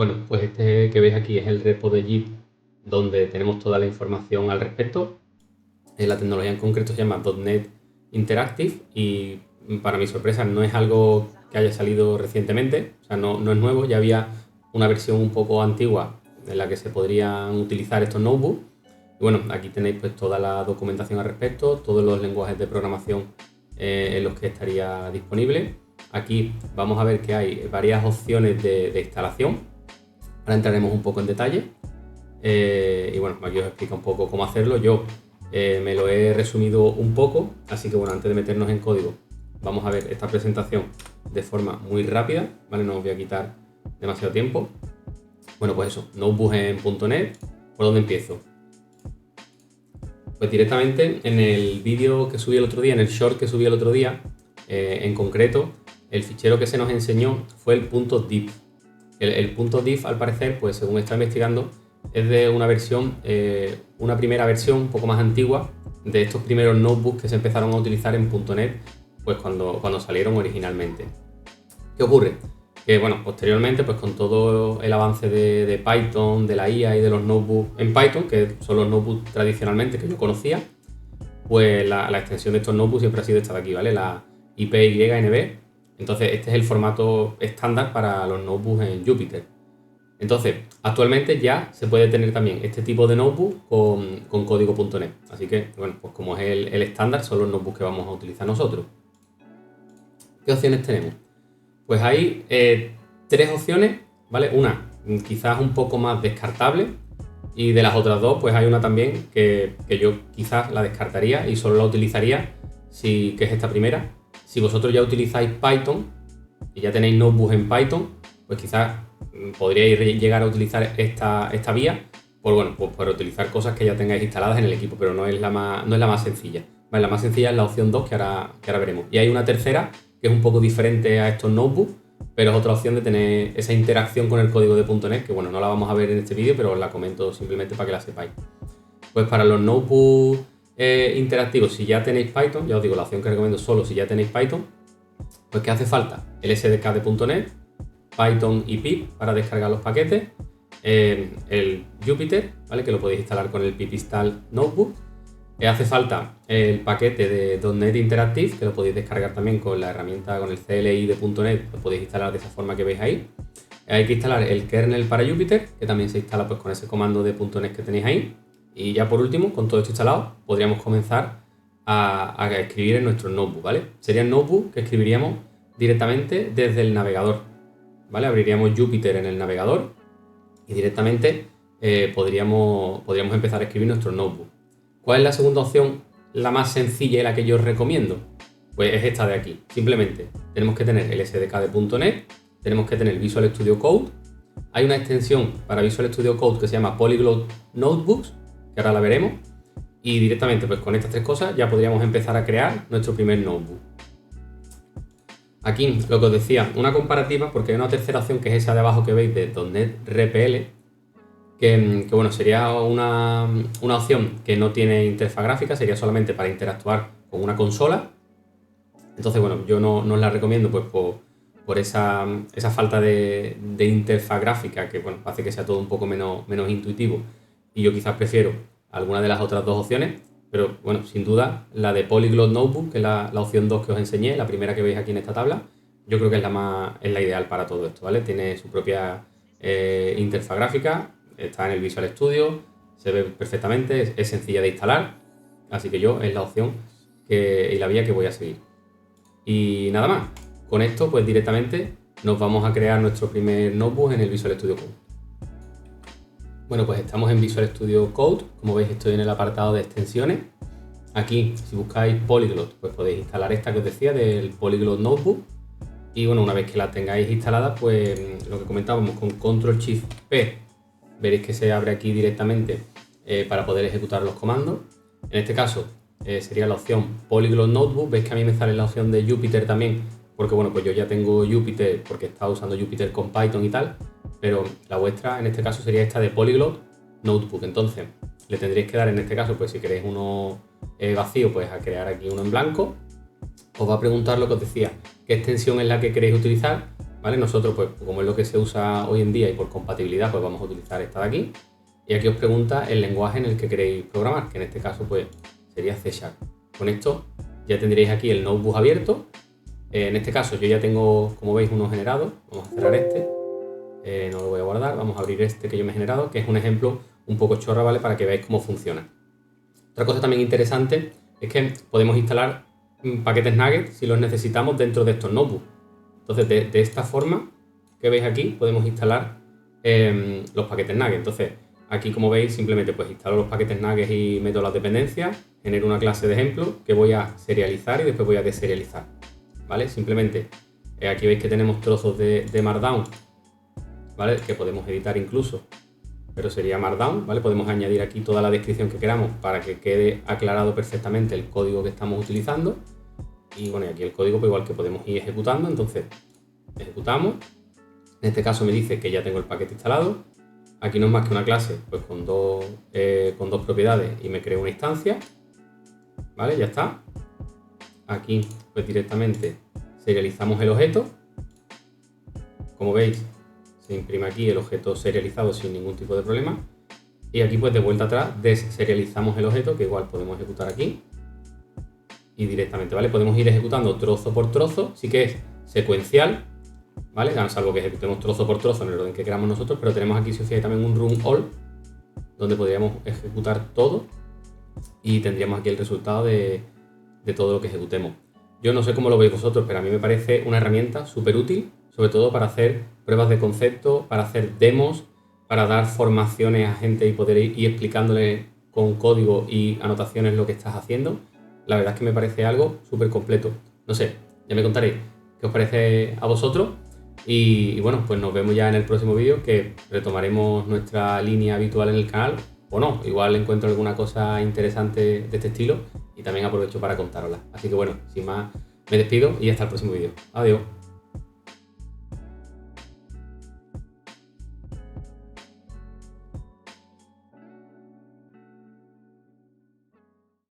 Bueno, pues este que veis aquí es el repo de Git donde tenemos toda la información al respecto. La tecnología en concreto se llama .NET Interactive y para mi sorpresa no es algo que haya salido recientemente, o sea, no es nuevo, ya había una versión un poco antigua en la que se podrían utilizar estos notebooks. Y bueno, aquí tenéis pues toda la documentación al respecto, todos los lenguajes de programación en los que estaría disponible. Aquí vamos a ver que hay varias opciones de instalación. Ahora entraremos un poco en detalle. Y bueno, aquí os explico un poco cómo hacerlo. Yo me lo he resumido un poco, así que bueno, antes de meternos en código, vamos a ver esta presentación de forma muy rápida, ¿vale? No os voy a quitar demasiado tiempo. Bueno, pues eso, notebook en .NET. ¿Por dónde empiezo? Pues directamente en el vídeo que subí el otro día, en el short que subí el otro día, en concreto, el fichero que se nos enseñó fue el .div. El .div, al parecer, pues según está investigando, es de una versión, una primera versión un poco más antigua de estos primeros notebooks que se empezaron a utilizar en .NET, pues cuando salieron originalmente. ¿Qué ocurre? Que bueno, posteriormente, pues con todo el avance de Python, de la IA y de los notebooks en Python, que son los notebooks tradicionalmente que yo conocía, pues la extensión de estos notebooks siempre ha sido esta de aquí, ¿vale? La IPYNB. Entonces, este es el formato estándar para los notebooks en Jupyter. Entonces, actualmente ya se puede tener también este tipo de notebook con código.NET. Así que, bueno, pues como es el estándar, son los notebooks que vamos a utilizar nosotros. ¿Qué opciones tenemos? Pues hay tres opciones, ¿vale? Una quizás un poco más descartable y de las otras dos, pues hay una también que yo quizás la descartaría y solo la utilizaría que es esta primera. Si vosotros ya utilizáis Python y ya tenéis notebooks en Python, pues quizás podríais llegar a utilizar esta vía pues para utilizar cosas que ya tengáis instaladas en el equipo, pero no es la más sencilla. Vale, la más sencilla es la opción 2 que ahora veremos. Y hay una tercera que es un poco diferente a estos notebooks, pero es otra opción de tener esa interacción con el código de .NET, que bueno, no la vamos a ver en este vídeo, pero os la comento simplemente para que la sepáis. Pues para los notebooks interactivos, si ya tenéis Python, ya os digo, la opción que recomiendo solo si ya tenéis Python, pues ¿qué hace falta? El SDK de .NET, Python y pip para descargar los paquetes, el Jupyter, ¿vale? Que lo podéis instalar con el pip install notebook. Hace falta el paquete de .NET Interactive, que lo podéis descargar también con la herramienta, con el CLI de .NET, lo podéis instalar de esa forma que veis ahí. Hay que instalar el kernel para Jupyter, que también se instala pues con ese comando de .NET que tenéis ahí. Y ya por último, con todo esto instalado, podríamos comenzar a escribir en nuestro notebook, ¿vale? Serían notebook que escribiríamos directamente desde el navegador, ¿vale? Abriríamos Jupyter en el navegador y directamente podríamos empezar a escribir nuestro notebook. ¿Cuál es la segunda opción, la más sencilla y la que yo os recomiendo? Pues es esta de aquí. Simplemente tenemos que tener el SDK de .NET, tenemos que tener Visual Studio Code. Hay una extensión para Visual Studio Code que se llama Polyglot Notebooks, que ahora la veremos. Y directamente pues con estas tres cosas ya podríamos empezar a crear nuestro primer notebook. Aquí lo que os decía, una comparativa, porque hay una tercera opción que es esa de abajo que veis de .NET RPL, que bueno, sería una opción que no tiene interfaz gráfica, sería solamente para interactuar con una consola. Entonces, bueno, yo no os la recomiendo pues por esa falta de interfaz gráfica que bueno, hace que sea todo un poco menos intuitivo. Y yo quizás prefiero alguna de las otras dos opciones, pero bueno, sin duda la de Polyglot Notebook, que es la opción 2 que os enseñé, la primera que veis aquí en esta tabla, yo creo que es la ideal para todo esto, ¿vale? Tiene su propia interfaz gráfica, está en el Visual Studio, se ve perfectamente, es sencilla de instalar, así que yo es la opción y la vía que voy a seguir. Y nada más, con esto pues directamente nos vamos a crear nuestro primer notebook en el Visual Studio Code. Bueno, pues estamos en Visual Studio Code, como veis estoy en el apartado de extensiones. Aquí si buscáis Polyglot pues podéis instalar esta que os decía del Polyglot Notebook. Y bueno, una vez que la tengáis instalada, pues lo que comentábamos con Ctrl+Shift+P veréis que se abre aquí directamente para poder ejecutar los comandos. En este caso sería la opción Polyglot Notebook. Veis que a mí me sale la opción de Jupyter también, porque bueno, pues yo ya tengo Jupyter porque he estado usando Jupyter con Python y tal, pero la vuestra en este caso sería esta de Polyglot Notebook. Entonces le tendréis que dar en este caso, pues si queréis uno vacío, pues a crear aquí uno en blanco. Os va a preguntar lo que os decía, qué extensión es la que queréis utilizar. ¿vale? Nosotros, pues como es lo que se usa hoy en día y por compatibilidad, pues vamos a utilizar esta de aquí. Y aquí os pregunta el lenguaje en el que queréis programar, que en este caso pues sería C#. Con esto ya tendréis aquí el notebook abierto. En este caso yo ya tengo, como veis, uno generado. Vamos a cerrar este. No lo voy a guardar. Vamos a abrir este que yo me he generado, que es un ejemplo un poco chorra, ¿vale? Para que veáis cómo funciona. Otra cosa también interesante es que podemos instalar paquetes Nugget si los necesitamos dentro de estos notebooks. Entonces, de esta forma que veis aquí, podemos instalar los paquetes Nugget. Entonces, aquí como veis, simplemente pues instalo los paquetes Nugget y meto las dependencias, genero una clase de ejemplo que voy a serializar y después voy a deserializar, ¿vale? Simplemente, aquí veis que tenemos trozos de Markdown, ¿vale? Que podemos editar incluso, pero sería Markdown, ¿vale? Podemos añadir aquí toda la descripción que queramos para que quede aclarado perfectamente el código que estamos utilizando. Y bueno, y aquí el código, pues igual que podemos ir ejecutando, entonces ejecutamos. En este caso me dice que ya tengo el paquete instalado. Aquí no es más que una clase pues con dos propiedades y me creo una instancia, ¿vale? Ya está. Aquí pues directamente serializamos el objeto. Como veis, se imprime aquí el objeto serializado sin ningún tipo de problema. Y aquí pues de vuelta atrás deserializamos el objeto, que igual podemos ejecutar aquí. Y directamente, ¿vale? Podemos ir ejecutando trozo por trozo, sí que es secuencial, ¿vale? Salvo que ejecutemos trozo por trozo en el orden que queramos nosotros, pero tenemos aquí, si os fijáis, también un run all, donde podríamos ejecutar todo y tendríamos aquí el resultado de todo lo que ejecutemos. Yo no sé cómo lo veis vosotros, pero a mí me parece una herramienta súper útil, sobre todo para hacer pruebas de concepto, para hacer demos, para dar formaciones a gente y poder ir explicándole con código y anotaciones lo que estás haciendo. La verdad es que me parece algo súper completo. No sé, ya me contaréis qué os parece a vosotros. Y bueno, pues nos vemos ya en el próximo vídeo, que retomaremos nuestra línea habitual en el canal. O no, igual encuentro alguna cosa interesante de este estilo y también aprovecho para contárosla. Así que bueno, sin más, me despido y hasta el próximo vídeo. Adiós.